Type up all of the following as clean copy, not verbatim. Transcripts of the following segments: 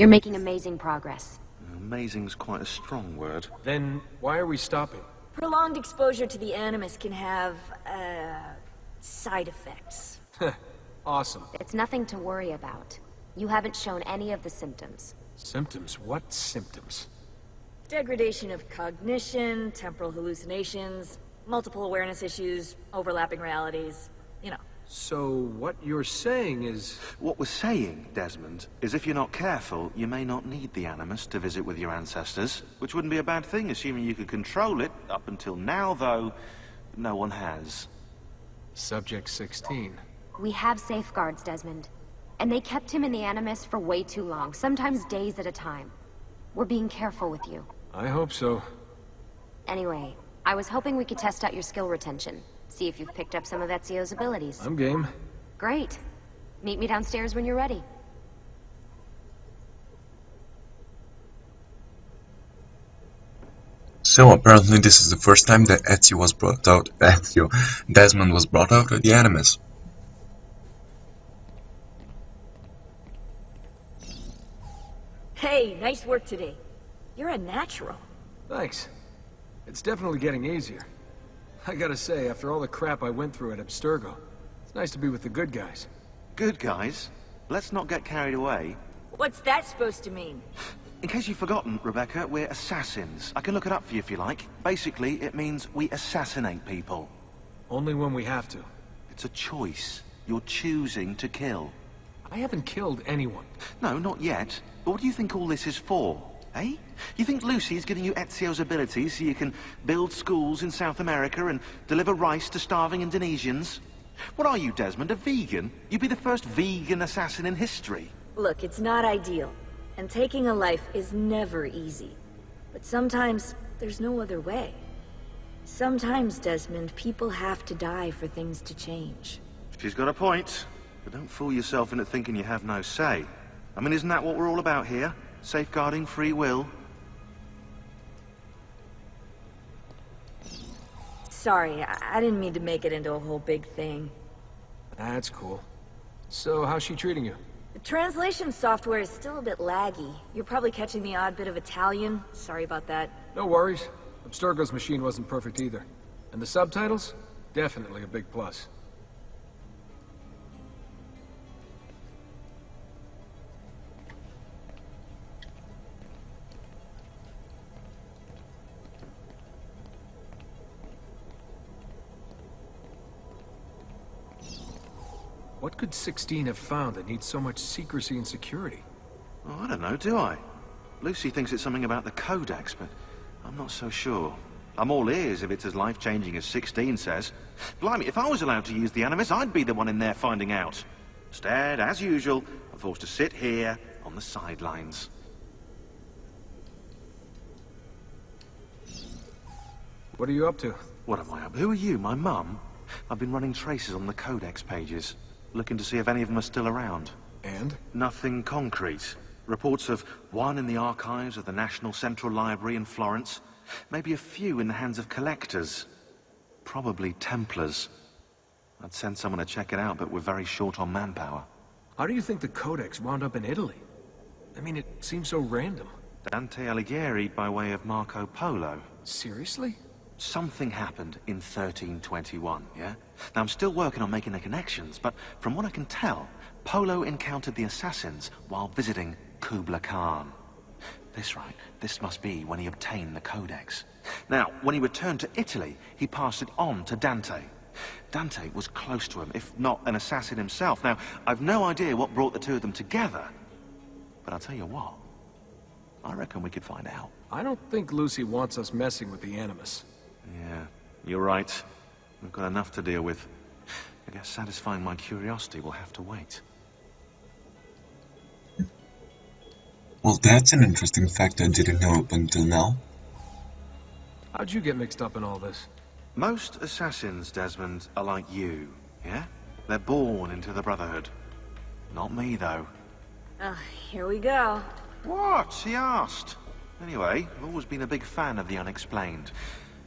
You're making amazing progress. Amazing's quite a strong word. Then why are we stopping? Prolonged exposure to the Animus can have, side effects. Awesome. It's nothing to worry about. You haven't shown any of the symptoms. Symptoms? What symptoms? Degradation of cognition, temporal hallucinations, multiple awareness issues, overlapping realities, you know. So what you're saying is... What we're saying, Desmond, is if you're not careful, you may not need the Animus to visit with your ancestors, which wouldn't be a bad thing, assuming you could control it. Up until now, though, no one has. Subject 16. We have safeguards, Desmond. And they kept him in the Animus for way too long, sometimes days at a time. We're being careful with you. I hope so. Anyway, I was hoping we could test out your skill retention. See if you've picked up some of Ezio's abilities. I'm game. Great. Meet me downstairs when you're ready. So apparently this is the first time that Desmond was brought out of the Animus. Hey, nice work today. You're a natural. Thanks. It's definitely getting easier. I gotta say, after all the crap I went through at Abstergo, it's nice to be with the good guys. Good guys? Let's not get carried away. What's that supposed to mean? In case you've forgotten, Rebecca, we're assassins. I can look it up for you if you like. Basically, it means we assassinate people. Only when we have to. It's a choice. You're choosing to kill. I haven't killed anyone. No, not yet. But what do you think all this is for? Eh? You think Lucy's giving you Ezio's abilities so you can build schools in South America and deliver rice to starving Indonesians? What are you, Desmond, a vegan? You'd be the first vegan assassin in history. Look, it's not ideal. And taking a life is never easy. But sometimes, there's no other way. Sometimes, Desmond, people have to die for things to change. She's got a point. But don't fool yourself into thinking you have no say. I mean, isn't that what we're all about here? Safeguarding free will? Sorry, I didn't mean to make it into a whole big thing. That's cool. So, how's she treating you? The translation software is still a bit laggy. You're probably catching the odd bit of Italian. Sorry about that. No worries. Abstergo's machine wasn't perfect either. And the subtitles? Definitely a big plus. What could 16 have found that needs so much secrecy and security? Oh, I don't know, do I? Lucy thinks it's something about the Codex, but I'm not so sure. I'm all ears if it's as life-changing as 16 says. Blimey, if I was allowed to use the Animus, I'd be the one in there finding out. Instead, as usual, I'm forced to sit here on the sidelines. What are you up to? What am I up? Who are you, my mum? I've been running traces on the Codex pages, looking to see if any of them are still around. And? Nothing concrete. Reports of one in the archives of the National Central Library in Florence. Maybe a few in the hands of collectors. Probably Templars. I'd send someone to check it out, but we're very short on manpower. How do you think the Codex wound up in Italy? I mean, it seems so random. Dante Alighieri by way of Marco Polo. Seriously? Something happened in 1321, yeah? Now, I'm still working on making the connections, but from what I can tell, Polo encountered the assassins while visiting Kubla Khan. This must be when he obtained the Codex. Now, when he returned to Italy, he passed it on to Dante. Dante was close to him, if not an assassin himself. Now, I've no idea what brought the two of them together, but I'll tell you what, I reckon we could find out. I don't think Lucy wants us messing with the Animus. Yeah, you're right. We've got enough to deal with. I guess satisfying my curiosity will have to wait. Well, that's an interesting fact I didn't know up until now. How'd you get mixed up in all this? Most assassins, Desmond, are like you, yeah? They're born into the Brotherhood. Not me, though. Here we go. What? He asked. Anyway, I've always been a big fan of the unexplained.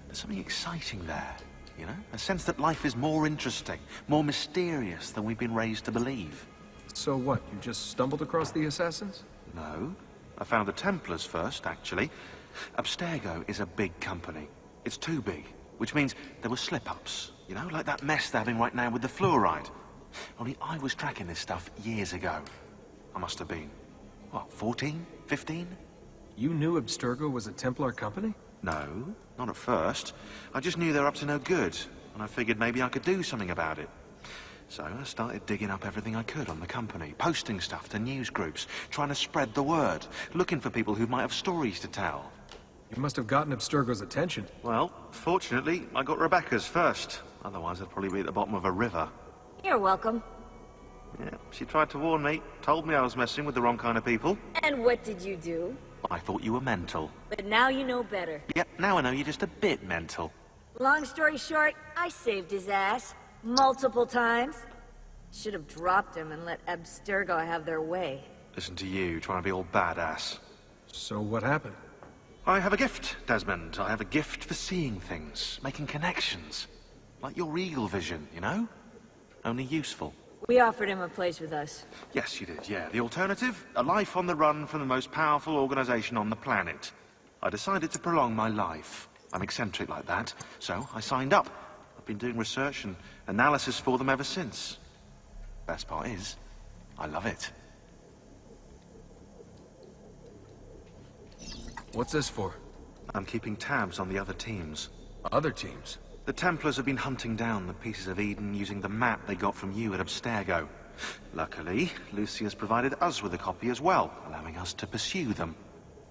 There's something exciting there, you know? A sense that life is more interesting, more mysterious than we've been raised to believe. So what, you just stumbled across the assassins? No. I found the Templars first, actually. Abstergo is a big company. It's too big, which means there were slip-ups. You know, like that mess they're having right now with the fluoride. Only I was tracking this stuff years ago. I must have been, what, 14? 15? You knew Abstergo was a Templar company? No, not at first. I just knew they were up to no good, and I figured maybe I could do something about it. So I started digging up everything I could on the company, posting stuff to news groups, trying to spread the word, looking for people who might have stories to tell. You must have gotten Abstergo's attention. Well, fortunately, I got Rebecca's first. Otherwise, I'd probably be at the bottom of a river. You're welcome. Yeah, she tried to warn me, told me I was messing with the wrong kind of people. And what did you do? I thought you were mental. But now you know better. Yep, now I know you're just a bit mental. Long story short, I saved his ass. Multiple times. Should have dropped him and let Abstergo have their way. Listen to you, trying to be all badass. So what happened? I have a gift, Desmond. I have a gift for seeing things, making connections. Like your eagle vision, you know? Only useful. We offered him a place with us. Yes, you did, yeah. The alternative? A life on the run from the most powerful organization on the planet. I decided to prolong my life. I'm eccentric like that, so I signed up. I've been doing research and analysis for them ever since. Best part is, I love it. What's this for? I'm keeping tabs on the other teams. Other teams? The Templars have been hunting down the pieces of Eden using the map they got from you at Abstergo. Luckily, Lucy has provided us with a copy as well, allowing us to pursue them.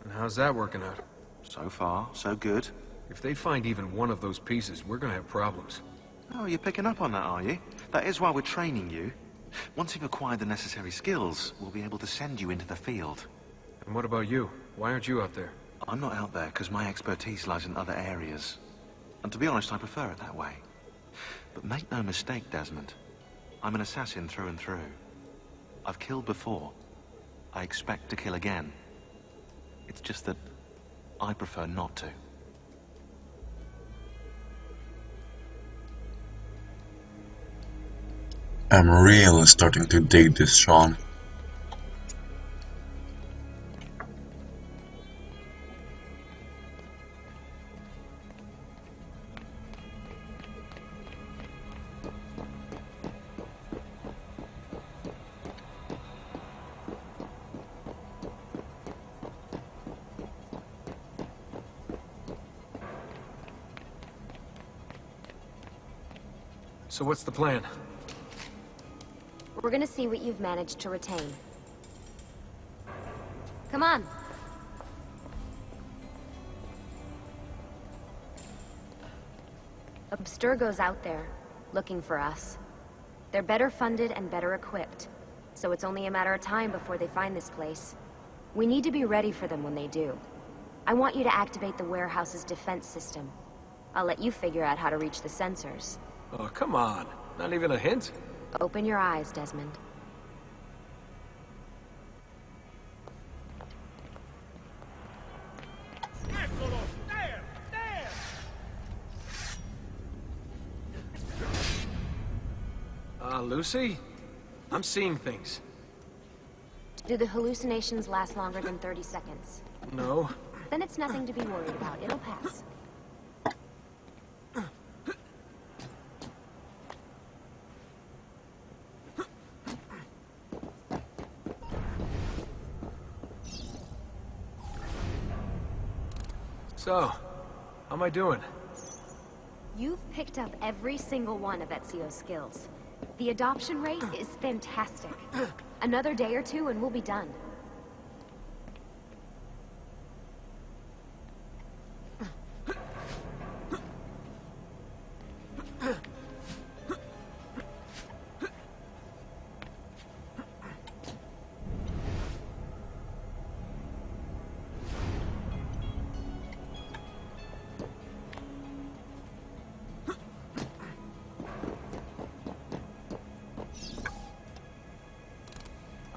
And how's that working out? So far, so good. If they find even one of those pieces, we're gonna have problems. Oh, you're picking up on that, are you? That is why we're training you. Once you've acquired the necessary skills, we'll be able to send you into the field. And what about you? Why aren't you out there? I'm not out there because my expertise lies in other areas. And to be honest, I prefer it that way. But make no mistake, Desmond. I'm an assassin through and through. I've killed before. I expect to kill again. It's just that I prefer not to. I'm really starting to dig this, Shaun. So what's the plan? We're gonna see what you've managed to retain. Come on. Abstergo's out there, looking for us. They're better funded and better equipped, so it's only a matter of time before they find this place. We need to be ready for them when they do. I want you to activate the warehouse's defense system. I'll let you figure out how to reach the sensors. Oh, come on. Not even a hint? Open your eyes, Desmond. Lucy? I'm seeing things. Do the hallucinations last longer than 30 seconds? No. Then it's nothing to be worried about. It'll pass. So, how am I doing? You've picked up every single one of Ezio's skills. The adoption rate is fantastic. Another day or two and we'll be done.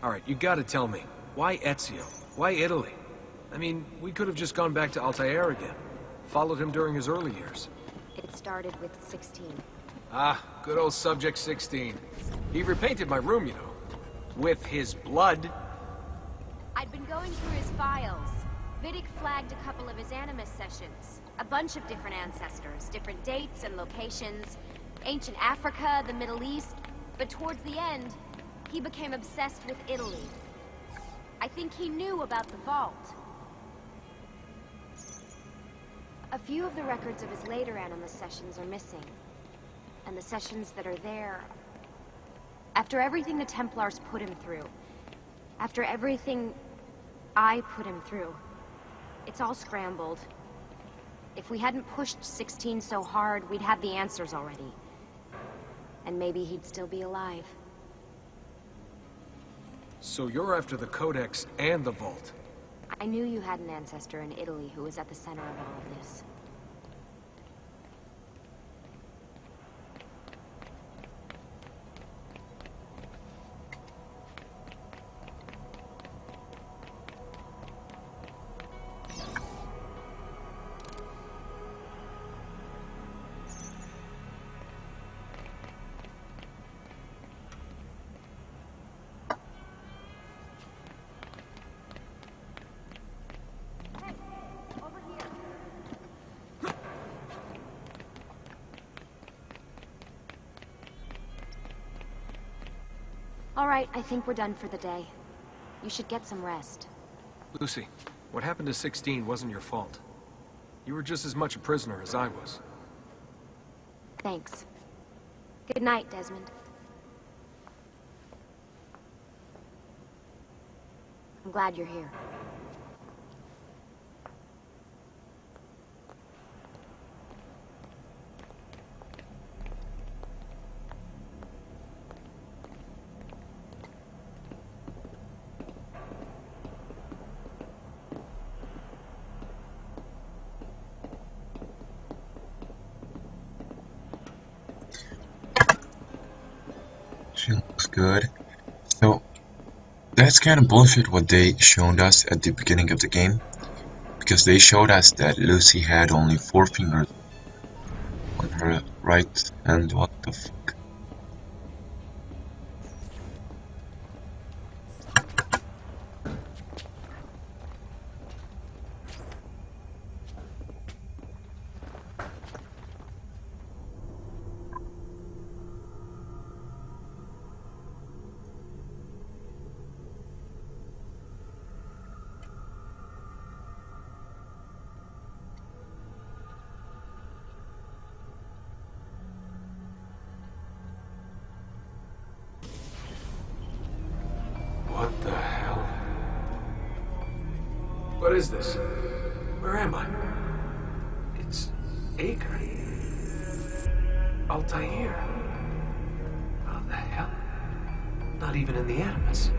Alright, you gotta tell me. Why Ezio? Why Italy? I mean, we could have just gone back to Altair again. Followed him during his early years. It started with 16. Ah, good old Subject 16. He repainted my room, you know. With his blood. I'd been going through his files. Vidic flagged a couple of his Animus sessions. A bunch of different ancestors, different dates and locations. Ancient Africa, the Middle East. But towards the end, he became obsessed with Italy. I think he knew about the vault. A few of the records of his later Animus sessions are missing. And the sessions that are there... After everything the Templars put him through, after everything I put him through, it's all scrambled. If we hadn't pushed 16 so hard, we'd have the answers already. And maybe he'd still be alive. So you're after the Codex and the Vault? I knew you had an ancestor in Italy who was at the center of all of this. All right, I think we're done for the day. You should get some rest. Lucy, what happened to 16 wasn't your fault. You were just as much a prisoner as I was. Thanks. Good night, Desmond. I'm glad you're here. She looks good. So, that's kind of bullshit what they showed us at the beginning of the game. Because they showed us that Lucy had only 4 fingers on her right hand. What the fuck? What the hell? What is this? Where am I? It's Acre. Altair. How the hell? Not even in the Animus.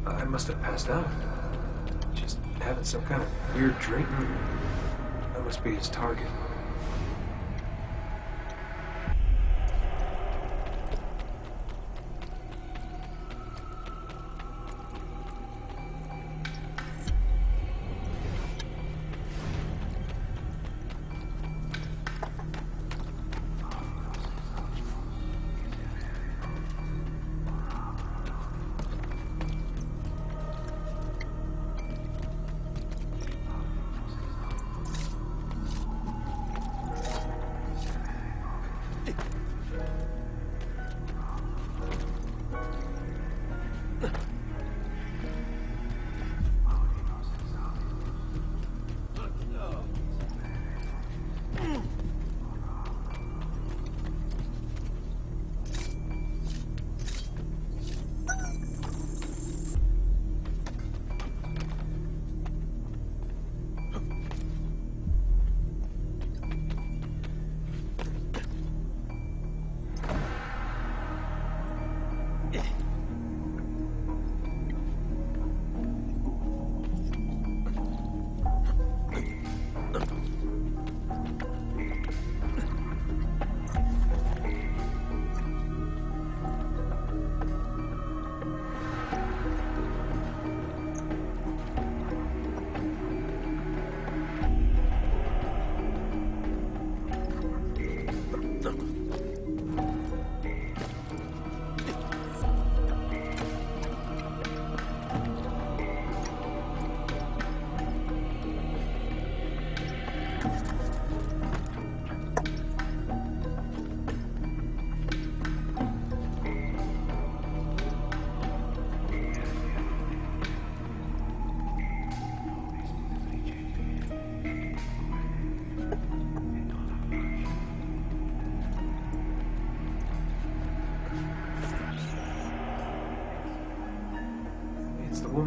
I must have passed out. Just having some kind of weird drink. That must be his target.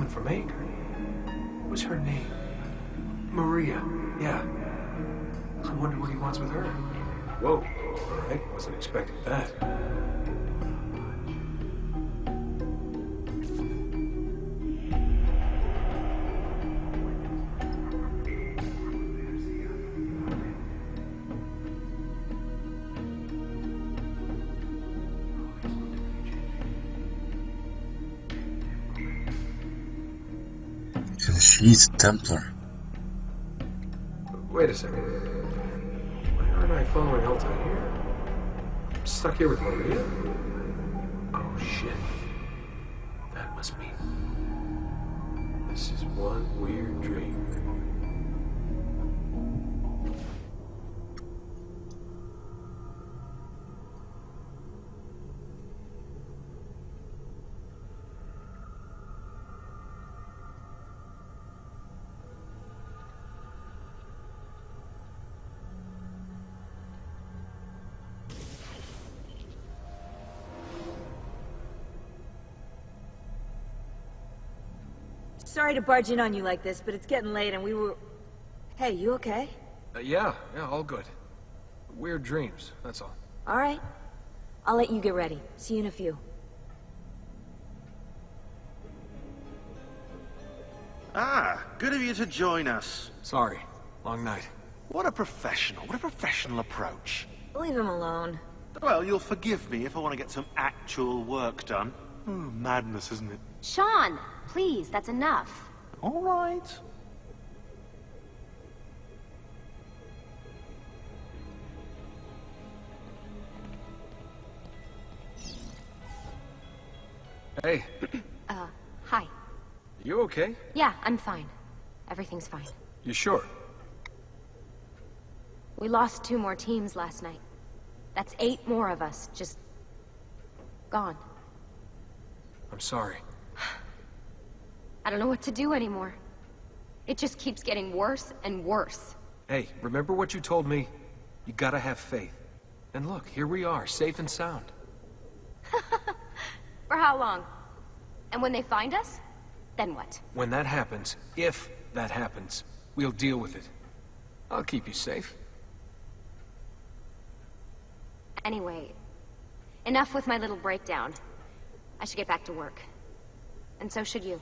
woman from Acre. What was her name? Maria. Yeah. I wonder what he wants with her. Whoa. Alright, wasn't expecting that. She's a Templar. Wait a second. Why aren't I following Altair? I'm stuck here with Maria? Oh shit. That must mean this is one weird dream. Sorry to barge in on you like this, but it's getting late and we were... Hey, you okay? Yeah, all good. Weird dreams, that's all. Alright. I'll let you get ready. See you in a few. Ah, good of you to join us. Sorry, long night. What a professional approach. Leave him alone. Well, you'll forgive me if I want to get some actual work done. Madness, isn't it? Shaun, please, that's enough. All right. Hey, Hi. you okay? Yeah, I'm fine. Everything's fine. You sure? We lost 2 more teams last night. That's 8 more of us, just... gone. I'm sorry. I don't know what to do anymore. It just keeps getting worse and worse. Hey, remember what you told me? You gotta have faith. And look, here we are, safe and sound. For how long? And when they find us, then what? When that happens, if that happens, we'll deal with it. I'll keep you safe. Anyway, enough with my little breakdown. I should get back to work. And so should you.